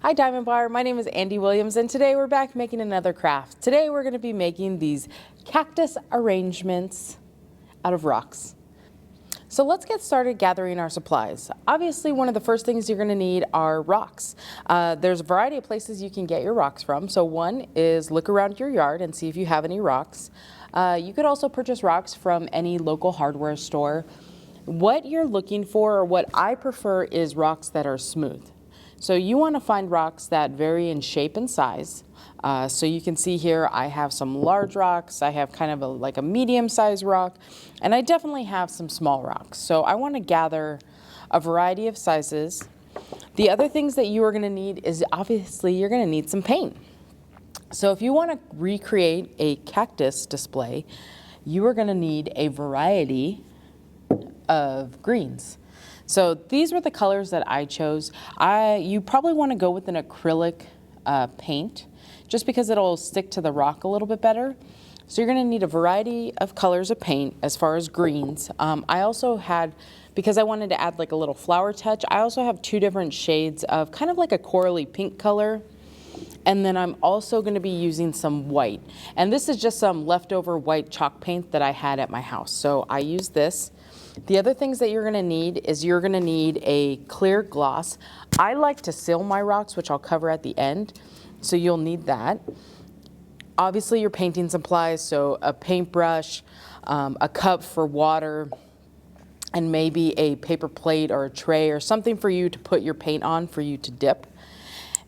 Hi Diamond Bar, my name is Andy Williams and today we're back making another craft. Today we're going to be making these cactus arrangements out of rocks. So let's get started gathering our supplies. Obviously one of the first things you're going to need are rocks. There's a variety of places you can get your rocks from. So one is look around your yard and see if you have any rocks. You could also purchase rocks from any local hardware store. What you're looking for, or what I prefer, is rocks that are smooth. So you want to find rocks that vary in shape and size. So you can see here I have some large rocks, I have kind of like a medium-sized rock, and I definitely have some small rocks. So I want to gather a variety of sizes. The other things that you are going to need is obviously you're going to need some paint. So if you want to recreate a cactus display, you are going to need a variety of greens. So these were the colors that I chose. You probably want to go with an acrylic paint just because it'll stick to the rock a little bit better. So you're going to need a variety of colors of paint as far as greens. I also had, because I wanted to add like a little flower touch, I also have two different shades of kind of like a corally pink color. And then I'm also going to be using some white. And this is just some leftover white chalk paint that I had at my house. So I used this. The other things that you're going to need is you're going to need a clear gloss. I like to seal my rocks, which I'll cover at the end, so you'll need that. Obviously your painting supplies, so a paintbrush, a cup for water, and maybe a paper plate or a tray or something for you to put your paint on for you to dip.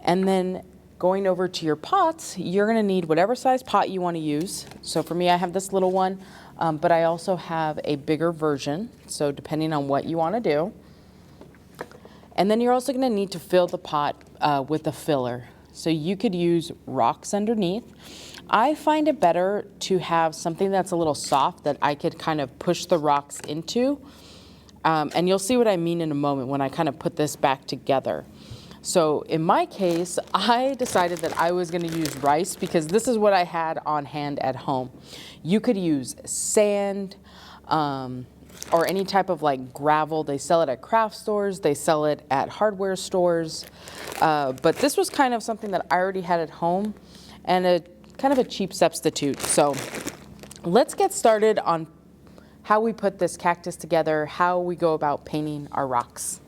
And then going over to your pots, you're going to need whatever size pot you want to use. So for me, I have this little one. But I also have a bigger version, so depending on what you want to do. And then you're also going to need to fill the pot with a filler. So you could use rocks underneath. I find it better to have something that's a little soft that I could kind of push the rocks into. And you'll see what I mean in a moment when I kind of put this back together. So in my case, I decided that I was going to use rice because this is what I had on hand at home. You could use sand or any type of like gravel. They sell it at craft stores. They sell it at hardware stores. But this was kind of something that I already had at home and a kind of a cheap substitute. So let's get started on how we put this cactus together, how we go about painting our rocks.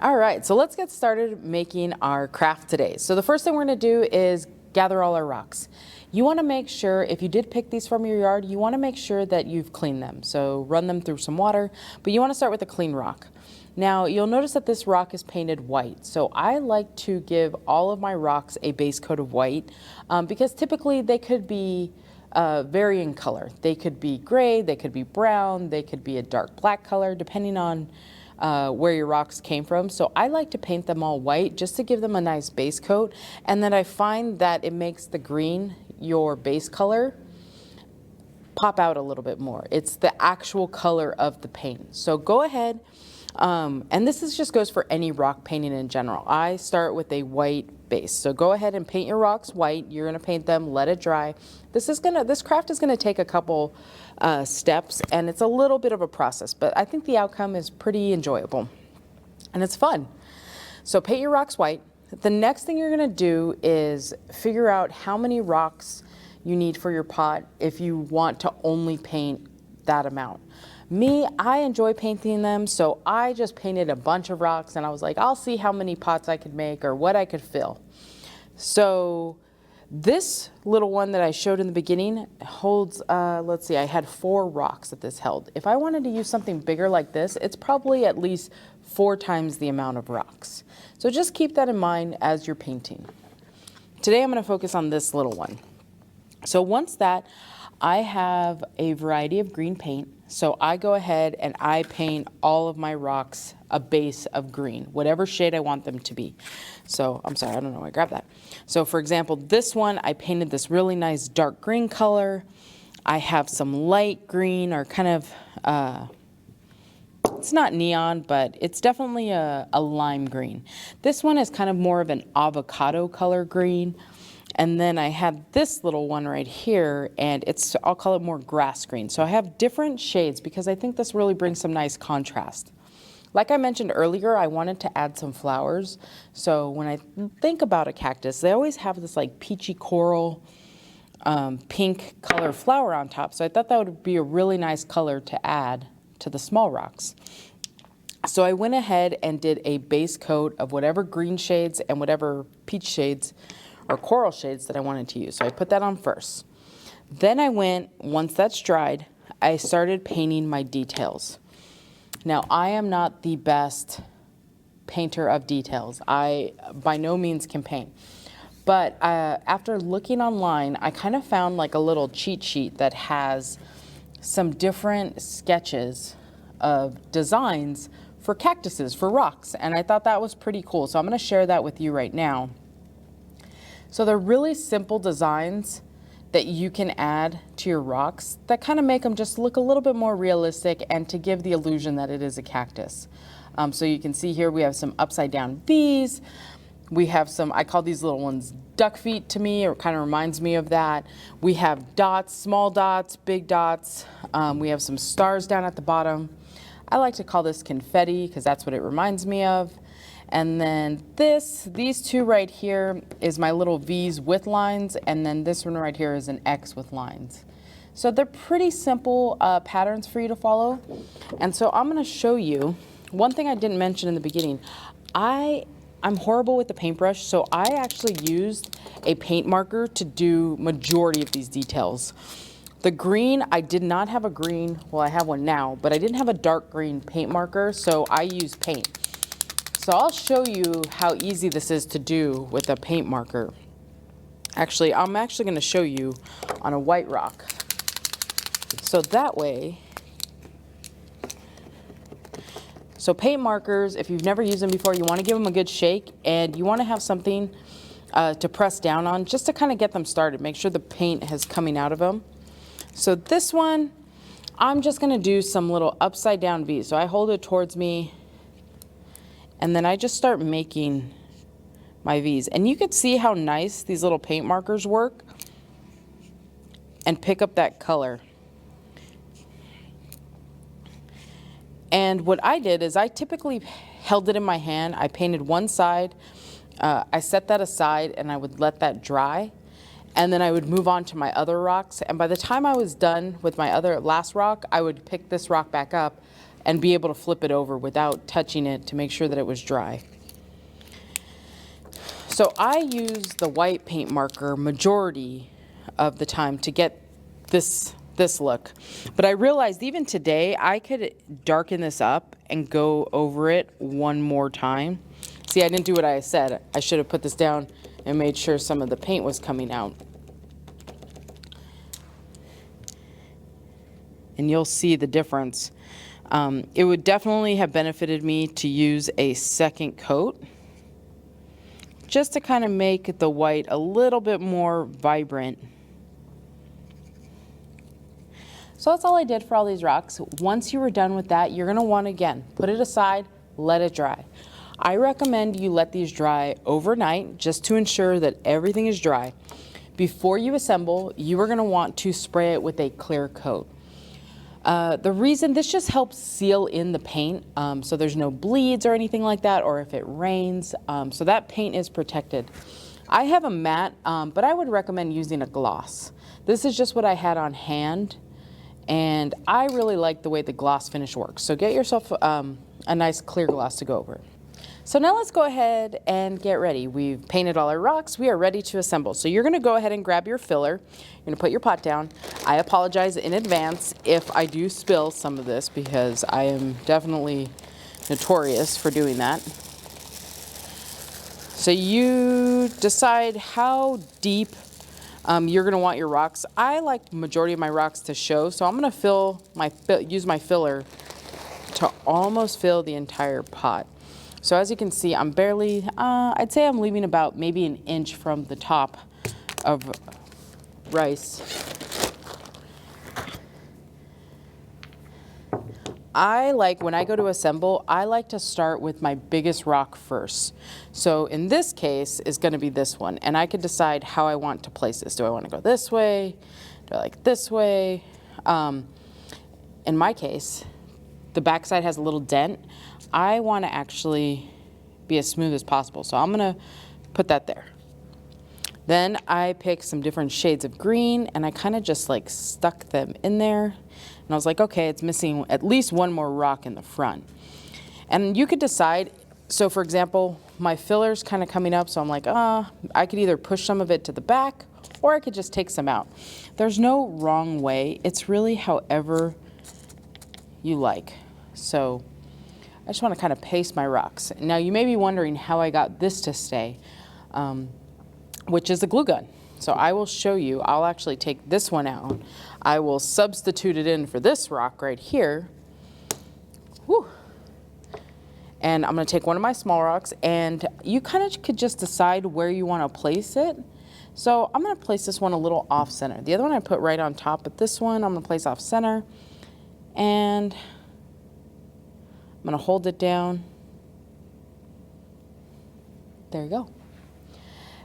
All right, so let's get started making our craft today. So the first thing we're going to do is gather all our rocks. You want to make sure, if you did pick these from your yard, you want to make sure that you've cleaned them. So run them through some water, but you want to start with a clean rock. Now you'll notice that this rock is painted white. So I like to give all of my rocks a base coat of white because typically they could be varying color. They could be gray, they could be brown, they could be a dark black color, depending on where your rocks came from. So I like to paint them all white just to give them a nice base coat. And then I find that it makes the green, your base color, pop out a little bit more. It's the actual color of the paint. So go ahead, and this just goes for any rock painting in general. I start with a white base. So go ahead and paint your rocks white. You're going to paint them, let it dry. This craft is going to take a couple steps, and it's a little bit of a process, but I think the outcome is pretty enjoyable and it's fun. So paint your rocks white. The next thing you're going to do is figure out how many rocks you need for your pot if you want to only paint that amount. Me, I enjoy painting them, so I just painted a bunch of rocks and I was like, I'll see how many pots I could make or what I could fill. So this little one that I showed in the beginning holds, let's see, I had 4 rocks that this held. If I wanted to use something bigger like this, it's probably at least 4 times the amount of rocks. So just keep that in mind as you're painting. Today I'm going to focus on this little one. So once that, I have a variety of green paint. So I go ahead and I paint all of my rocks a base of green, whatever shade I want them to be. So I'm sorry, I don't know why I grabbed that. So for example, this one, I painted this really nice dark green color. I have some light green or kind of, it's not neon, but it's definitely a lime green. This one is kind of more of an avocado color green. And then I have this little one right here, and I'll call it more grass green. So I have different shades because I think this really brings some nice contrast. Like I mentioned earlier, I wanted to add some flowers. So when I think about a cactus, they always have this like peachy coral, pink color flower on top. So I thought that would be a really nice color to add to the small rocks. So I went ahead and did a base coat of whatever green shades and whatever peach shades or coral shades that I wanted to use. So I put that on first. Then I went, once that's dried, I started painting my details. Now, I am not the best painter of details. I by no means can paint. But after looking online, I kind of found like a little cheat sheet that has some different sketches of designs for cactuses, for rocks. And I thought that was pretty cool. So I'm going to share that with you right now. So they're really simple designs that you can add to your rocks that kind of make them just look a little bit more realistic and to give the illusion that it is a cactus. So you can see here we have some upside down V's. We have some, I call these little ones duck feet to me, or kind of reminds me of that. We have dots, small dots, big dots. We have some stars down at the bottom. I like to call this confetti because that's what it reminds me of. And then these two right here is my little V's with lines, and then this one right here is an X with lines. So they're pretty simple patterns for you to follow. And so I'm gonna show you, one thing I didn't mention in the beginning, I'm horrible with the paintbrush, so I actually used a paint marker to do majority of these details. The green, I did not have a green, well I have one now, but I didn't have a dark green paint marker, so I used paint. So I'll show you how easy this is to do with a paint marker. Actually, I'm actually going to show you on a white rock. So that way, so paint markers, if you've never used them before, you want to give them a good shake, and you want to have something to press down on just to kind of get them started. Make sure the paint is coming out of them. So this one, I'm just going to do some little upside down V's. So I hold it towards me, and then I just start making my V's. And you can see how nice these little paint markers work and pick up that color. And what I did is I typically held it in my hand. I painted one side. I set that aside and I would let that dry. And then I would move on to my other rocks. And by the time I was done with my last rock, I would pick this rock back up and be able to flip it over without touching it to make sure that it was dry. So I use the white paint marker majority of the time to get this look. But I realized even today I could darken this up and go over it one more time. See, I didn't do what I said. I should have put this down and made sure some of the paint was coming out. And you'll see the difference. It would definitely have benefited me to use a second coat just to kind of make the white a little bit more vibrant. So that's all I did for all these rocks. Once you were done with that, you're gonna want to, again, put it aside, let it dry. I recommend you let these dry overnight just to ensure that everything is dry. Before you assemble, you are gonna want to spray it with a clear coat. The reason, this just helps seal in the paint so there's no bleeds or anything like that, or if it rains, so that paint is protected. I have a matte, but I would recommend using a gloss. This is just what I had on hand, and I really like the way the gloss finish works. So get yourself a nice clear gloss to go over it. So now let's go ahead and get ready. We've painted all our rocks. We are ready to assemble. So you're going to go ahead and grab your filler. You're going to put your pot down. I apologize in advance if I do spill some of this because I am definitely notorious for doing that. So you decide how deep you're going to want your rocks. I like the majority of my rocks to show, so I'm going to use my filler to almost fill the entire pot. So as you can see, I'm barely, I'd say I'm leaving about maybe an inch from the top of rice. When I go to assemble, I like to start with my biggest rock first. So in this case, it's gonna be this one. And I can decide how I want to place this. Do I wanna go this way? Do I like this way? In my case, the backside has a little dent. I want to actually be as smooth as possible. So I'm going to put that there. Then I picked some different shades of green and I kind of just like stuck them in there. And I was like, okay, it's missing at least one more rock in the front. And you could decide, so for example, my filler's kind of coming up, so I'm like, I could either push some of it to the back or I could just take some out. There's no wrong way. It's really however you like. So I just want to kind of paste my rocks. Now you may be wondering how I got this to stay, which is a glue gun. So I will show you. I'll actually take this one out. I will substitute it in for this rock right here. Whew. And I'm going to take one of my small rocks, and you kind of could just decide where you want to place it. So I'm going to place this one a little off center. The other one I put right on top, but this one I'm going to place off center. And I'm going to hold it down. There you go.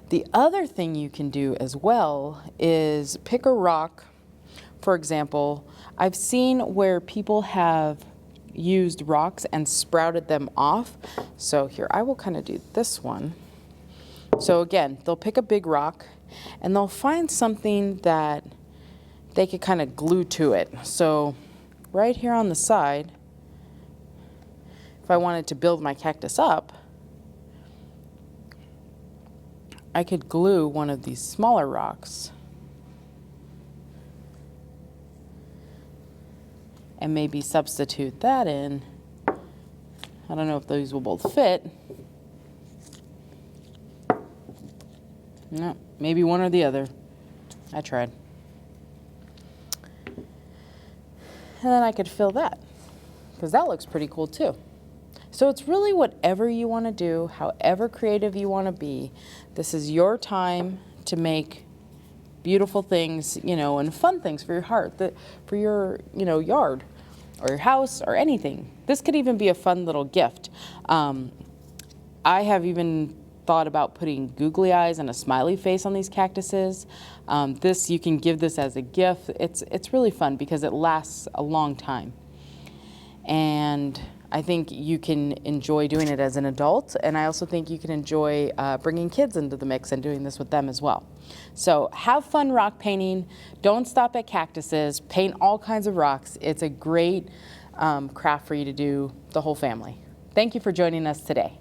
The other thing you can do as well is pick a rock. For example, I've seen where people have used rocks and sprouted them off. So here, I will kind of do this one. So again, they'll pick a big rock and they'll find something that they could kind of glue to it. So right here on the side, if I wanted to build my cactus up, I could glue one of these smaller rocks and maybe substitute that in. I don't know if those will both fit. No, maybe one or the other. I tried. And then I could fill that, because that looks pretty cool too. So it's really whatever you want to do, however creative you want to be. This is your time to make beautiful things, and fun things for your heart, for your, yard or your house or anything. This could even be a fun little gift. I have even thought about putting googly eyes and a smiley face on these cactuses. You can give this as a gift. It's really fun because it lasts a long time. And I think you can enjoy doing it as an adult, and I also think you can enjoy bringing kids into the mix and doing this with them as well. So have fun rock painting. Don't stop at cactuses. Paint all kinds of rocks. It's a great craft for you to do the whole family. Thank you for joining us today.